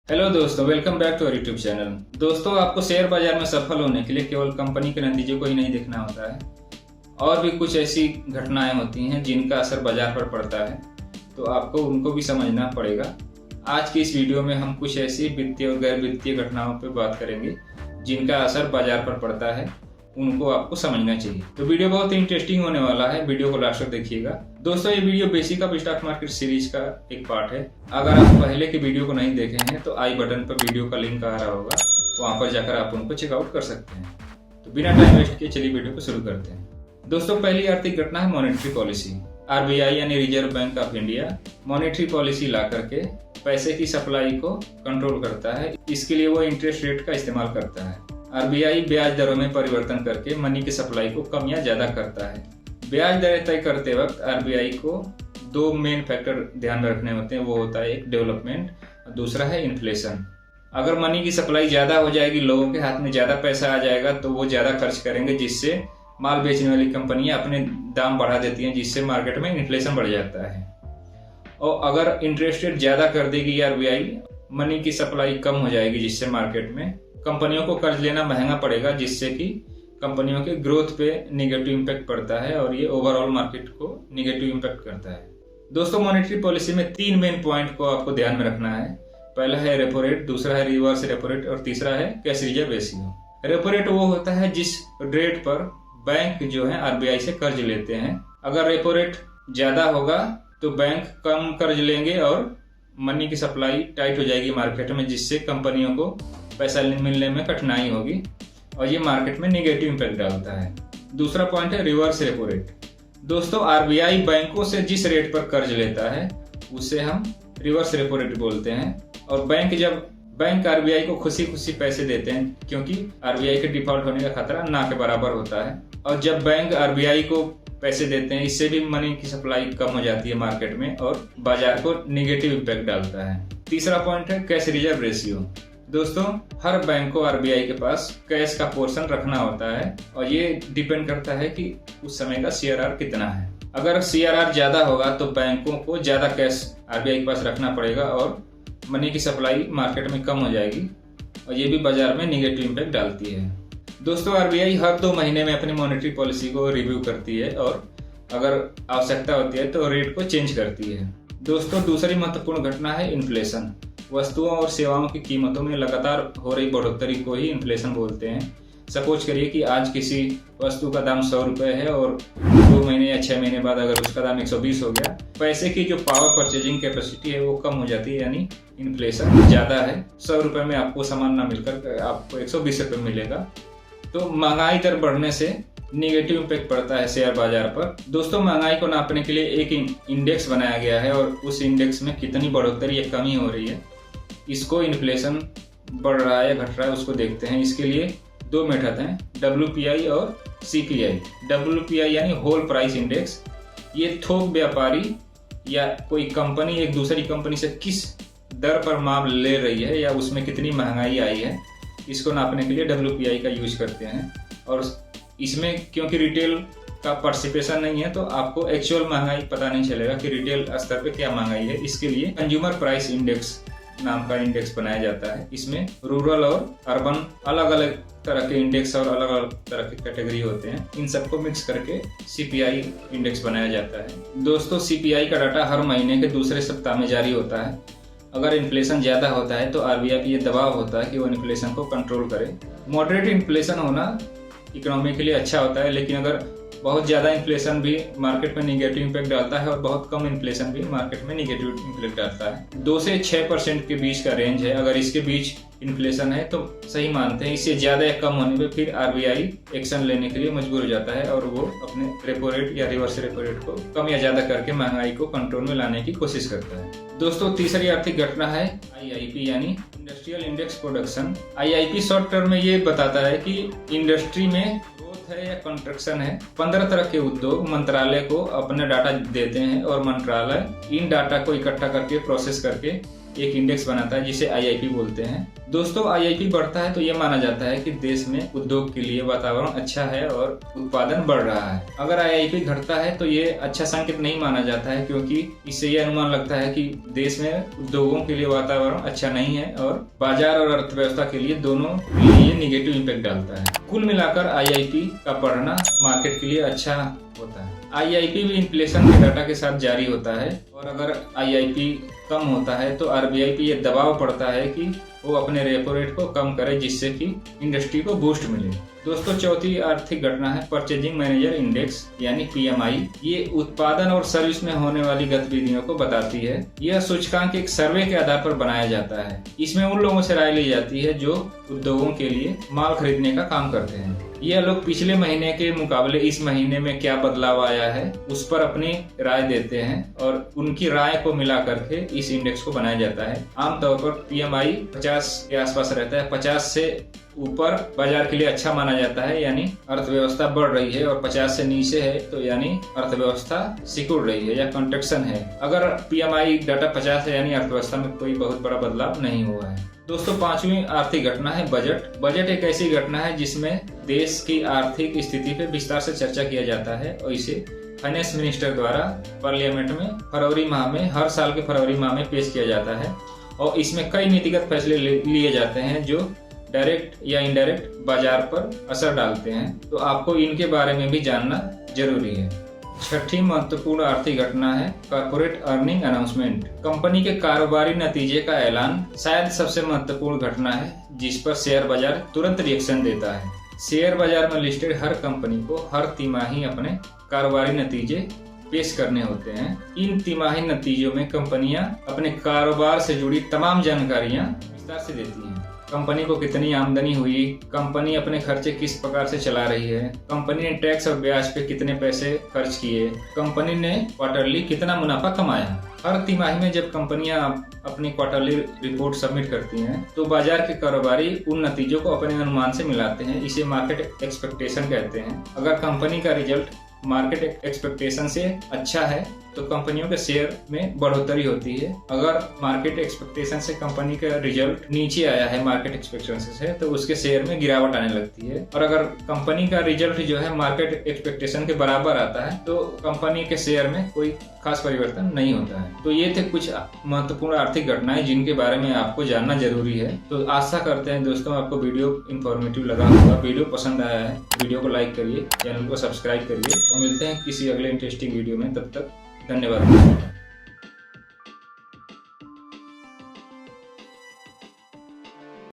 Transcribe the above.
Hello दोस्तों, welcome back to our YouTube channel. दोस्तों, आपको शेयर बाजार में सफल होने के लिए केवल कंपनी के नतीजे को ही नहीं देखना होता है, और भी कुछ ऐसी घटनाएं होती हैं जिनका असर बाजार पर पड़ता है, तो आपको उनको भी समझना पड़ेगा। आज की इस वीडियो में हम कुछ ऐसी वित्तीय और गैर वित्तीय घटनाओं पर बात करेंगे जिनका असर बाजार पर पड़ता है, उनको आपको समझना चाहिए। तो वीडियो बहुत ही इंटरेस्टिंग होने वाला है, वीडियो को लास्ट तक देखिएगा। दोस्तों, ये video basic of stock market series का एक पार्ट है। अगर आप पहले के वीडियो को नहीं देखे हैं तो आई बटन पर वीडियो का लिंक आ रहा होगा, वहां पर जाकर आप उनको चेकआउट कर सकते हैं। तो बिना टाइम वेस्ट किए चलिए वीडियो को शुरू करते हैं। दोस्तों, पहली आर्थिक घटना है मॉनेटरी पॉलिसी। आरबीआई यानी reserve bank of India monetary policy ला करके पैसे की सप्लाई को कंट्रोल करता है। इसके लिए वो इंटरेस्ट रेट का इस्तेमाल करता है। आरबीआई ब्याज दरों में परिवर्तन करके मनी की सप्लाई को कम या ज्यादा करता है। ब्याज दरें तय करते वक्त आरबीआई को दो मेन फैक्टर ध्यान में रखने होते हैं। वो होता है एक डेवलपमेंट और दूसरा है इन्फ्लेशन। अगर मनी की सप्लाई ज्यादा हो जाएगी, लोगों के हाथ में ज्यादा पैसा आ जाएगा, तो वो ज्यादा खर्च करेंगे, जिससे माल बेचने वाली कंपनियां अपने दाम बढ़ा देती हैं, जिससे मार्केट में इन्फ्लेशन बढ़ जाता है। और अगर इंटरेस्ट रेट ज्यादा कर देगी आरबीआई, मनी की सप्लाई कम हो जाएगी, जिससे मार्केट में कंपनियों को कर्ज लेना महंगा पड़ेगा, जिससे कि कंपनियों के ग्रोथ पे निगेटिव इम्पैक्ट पड़ता है और ये ओवरऑल मार्केट को निगेटिव इम्पैक्ट करता है। दोस्तों, मॉनेटरी पॉलिसी में तीन मेन पॉइंट को आपको ध्यान में रखना है। पहला है रेपो रेट, दूसरा है रिवर्स रेपो रेट और तीसरा है cash reserve ratio. Repo rate वो होता है जिस रेट पर बैंक जो है आरबीआई से कर्ज लेते हैं। अगर रेपो रेट ज्यादा होगा तो बैंक कम कर्ज लेंगे और मनी की सप्लाई टाइट हो जाएगी मार्केट में, जिससे कंपनियों को पैसा मिलने में कठिनाई होगी और ये मार्केट में निगेटिव इम्पैक्ट डालता है। दूसरा पॉइंट है रिवर्स रेपो रेट। दोस्तों, आरबीआई बैंकों से जिस रेट पर कर्ज लेता है उसे हम रिवर्स रेपो रेट बोलते हैं। और बैंक आरबीआई को खुशी खुशी पैसे देते हैं, क्योंकि आरबीआई के डिफॉल्ट होने का खतरा ना के बराबर होता है। और जब बैंक आरबीआई को पैसे देते हैं, इससे भी मनी की सप्लाई कम हो जाती है मार्केट में और बाजार को निगेटिव इम्पैक्ट डालता है। तीसरा पॉइंट है कैश रिजर्व रेशियो। दोस्तों, हर बैंक को आरबीआई के पास कैश का पोर्शन रखना होता है और ये डिपेंड करता है कि उस समय का सीआरआर कितना है। अगर सीआरआर ज्यादा होगा तो बैंकों को ज्यादा कैश आरबीआई के पास रखना पड़ेगा और मनी की सप्लाई मार्केट में कम हो जाएगी और ये भी बाजार में निगेटिव इम्पैक्ट डालती है। दोस्तों, आरबीआई हर 2 महीने में अपनी मॉनेटरी पॉलिसी को रिव्यू करती है और अगर आवश्यकता होती है तो रेट को चेंज करती है। दोस्तों, दूसरी महत्वपूर्ण घटना है इन्फ्लेशन। वस्तुओं और सेवाओं की कीमतों में लगातार हो रही बढ़ोतरी को ही इन्फ्लेशन बोलते हैं। सपोज करिए कि आज किसी वस्तु का दाम 100 रुपए है और 2 महीने या 6 महीने बाद अगर उसका दाम 120 हो गया, पैसे की जो पावर परचेजिंग कैपेसिटी है वो कम हो जाती है, यानी इन्फ्लेशन ज्यादा है। 100 रुपए में आपको सामान ना मिलकर आपको 120 रुपए मिलेगा। तो महंगाई दर बढ़ने से निगेटिव इम्पैक्ट पड़ता है शेयर बाजार पर। दोस्तों, महंगाई को नापने के लिए एक इंडेक्स बनाया गया है और उस इंडेक्स में कितनी बढ़ोतरी या कमी हो रही है, इसको इन्फ्लेशन बढ़ रहा है या घट रहा है, उसको देखते हैं। इसके लिए 2 मेथड हैं, WPI और CPI। WPI यानी होल प्राइस इंडेक्स। ये थोक व्यापारी या कोई कंपनी एक दूसरी कंपनी से किस दर पर माल ले रही है या उसमें कितनी महंगाई आई है, इसको नापने के लिए WPI का यूज करते हैं। और इसमें क्योंकि रिटेल का पार्टिसिपेशन नहीं है, तो आपको एक्चुअल महंगाई पता नहीं चलेगा कि रिटेल स्तर पे क्या महंगाई है। इसके लिए कंज्यूमर प्राइस इंडेक्स नाम का इंडेक्स बनाया जाता है। इसमें रूरल और अर्बन अलग अलग तरह के इंडेक्स और अलग अलग तरह के कैटेगरी होते हैं। इन सबको मिक्स करके CPI इंडेक्स बनाया जाता है। दोस्तों, CPI का डाटा हर महीने के दूसरे सप्ताह में जारी होता है। अगर इन्फ्लेशन ज्यादा होता है तो आरबीआई पे ये दबाव होता है कि वो इन्फ्लेशन को कंट्रोल करे। मॉडरेट इन्फ्लेशन होना इकोनॉमी के लिए अच्छा होता है, लेकिन अगर बहुत ज्यादा इन्फ्लेशन भी मार्केट में निगेटिव इम्पैक्ट डालता है और बहुत कम इन्फ्लेशन भी मार्केट में निगेटिव इम्पैक्ट डालता है। 2 से 6% के बीच का रेंज है। अगर इसके बीच इन्फ्लेशन है तो सही मानते हैं। इससे ज्यादा या कम होने पे फिर आरबीआई एक्शन लेने के लिए मजबूर हो जाता है और वो अपने रेपो रेट या रिवर्स रेपो रेट को कम या ज्यादा करके महंगाई को कंट्रोल में लाने की कोशिश करता है। दोस्तों, तीसरी आर्थिक घटना है IIP यानी industrial index production. IIP short term में ये बताता है कि इंडस्ट्री में है या कंस्ट्रक्शन है। 15 तरह के उद्योग मंत्रालय को अपने डाटा देते हैं और मंत्रालय इन डाटा को इकट्ठा करके प्रोसेस करके एक इंडेक्स बनाता है जिसे IIP बोलते हैं। दोस्तों IIP बढ़ता है तो ये माना जाता है कि देश में उद्योग के लिए वातावरण अच्छा है और उत्पादन बढ़ रहा है। अगर IIP घटता है तो ये अच्छा संकेत नहीं माना जाता है, क्योंकि इससे ये अनुमान लगता है कि देश में उद्योगों के लिए वातावरण अच्छा नहीं है और बाजार और अर्थव्यवस्था के लिए दोनों के लिए निगेटिव इम्पैक्ट डालता है। कुल मिलाकर IIP का बढ़ना मार्केट के लिए अच्छा होता है। IIP भी इन्फ्लेशन के डाटा के साथ जारी होता है और अगर IIP कम होता है तो RBI पे ये दबाव पड़ता है कि वो अपने रेपो रेट को कम करे, जिससे कि इंडस्ट्री को बूस्ट मिले। दोस्तों चौथी आर्थिक घटना है परचेजिंग मैनेजर इंडेक्स यानी PMI। ये उत्पादन और सर्विस में होने वाली गतिविधियों को बताती है। यह सूचकांक एक सर्वे के आधार पर बनाया जाता है। इसमें उन लोगों से राय ली जाती है जो उद्योगों के लिए माल खरीदने का काम करते हैं। यह लोग पिछले महीने के मुकाबले इस महीने में क्या बदलाव आया है उस पर अपनी राय देते हैं और उनकी राय को मिला करके इस इंडेक्स को बनाया जाता है। आमतौर पर PMI 50 के आसपास रहता है। 50 से ऊपर बाजार के लिए अच्छा माना जाता है, यानी अर्थव्यवस्था बढ़ रही है, और 50 से नीचे है तो यानी अर्थव्यवस्था सिकुड़ रही है या कंट्रैक्शन है। अगर PMI डाटा 50 है यानी अर्थव्यवस्था में कोई बहुत बड़ा बदलाव नहीं हुआ है। दोस्तों पांचवी आर्थिक घटना है बजट। बजट एक ऐसी घटना है जिसमें देश की आर्थिक स्थिति पे विस्तार से चर्चा किया जाता है और इसे फाइनेंस मिनिस्टर द्वारा पार्लियामेंट में फरवरी माह में, हर साल के फरवरी माह में पेश किया जाता है और इसमें कई नीतिगत फैसले लिए जाते हैं जो डायरेक्ट या इनडायरेक्ट बाजार पर असर डालते हैं। तो आपको इनके बारे में भी जानना जरूरी है। छठी महत्वपूर्ण आर्थिक घटना है कॉर्पोरेट अर्निंग अनाउंसमेंट। कंपनी के कारोबारी नतीजे का ऐलान शायद सबसे महत्वपूर्ण घटना है जिस पर शेयर बाजार तुरंत रिएक्शन देता है। शेयर बाजार में लिस्टेड हर कंपनी को हर तिमाही अपने कारोबारी नतीजे पेश करने होते हैं। इन तिमाही नतीजों में कंपनियां अपने कारोबार से जुड़ी तमाम जानकारियां विस्तार से देती हैं। कंपनी को कितनी आमदनी हुई, कंपनी अपने खर्चे किस प्रकार से चला रही है, कंपनी ने टैक्स और ब्याज पे कितने पैसे खर्च किए, कंपनी ने क्वार्टरली कितना मुनाफा कमाया। हर तिमाही में जब कंपनियां अपनी क्वार्टरली रिपोर्ट सबमिट करती हैं तो बाजार के कारोबारी उन नतीजों को अपने अनुमान से मिलाते हैं। इसे मार्केट एक्सपेक्टेशन कहते हैं। अगर कंपनी का रिजल्ट मार्केट एक्सपेक्टेशन से अच्छा है तो कंपनियों के शेयर में बढ़ोतरी होती है। अगर मार्केट एक्सपेक्टेशन से कंपनी का रिजल्ट नीचे आया है मार्केट एक्सपेक्टेशन से, तो उसके शेयर में गिरावट आने लगती है। और अगर कंपनी का रिजल्ट जो है मार्केट एक्सपेक्टेशन के बराबर आता है तो कंपनी के शेयर में कोई खास परिवर्तन नहीं होता है। तो ये थे कुछ महत्वपूर्ण आर्थिक घटनाएं जिनके बारे में आपको जानना जरूरी है। तो आशा करते हैं दोस्तों आपको वीडियो इंफॉर्मेटिव लगा होगा। वीडियो पसंद आया है वीडियो को लाइक करिए, चैनल को सब्सक्राइब करिए और मिलते हैं किसी अगले इंटरेस्टिंग वीडियो में। तब तक धन्यवाद।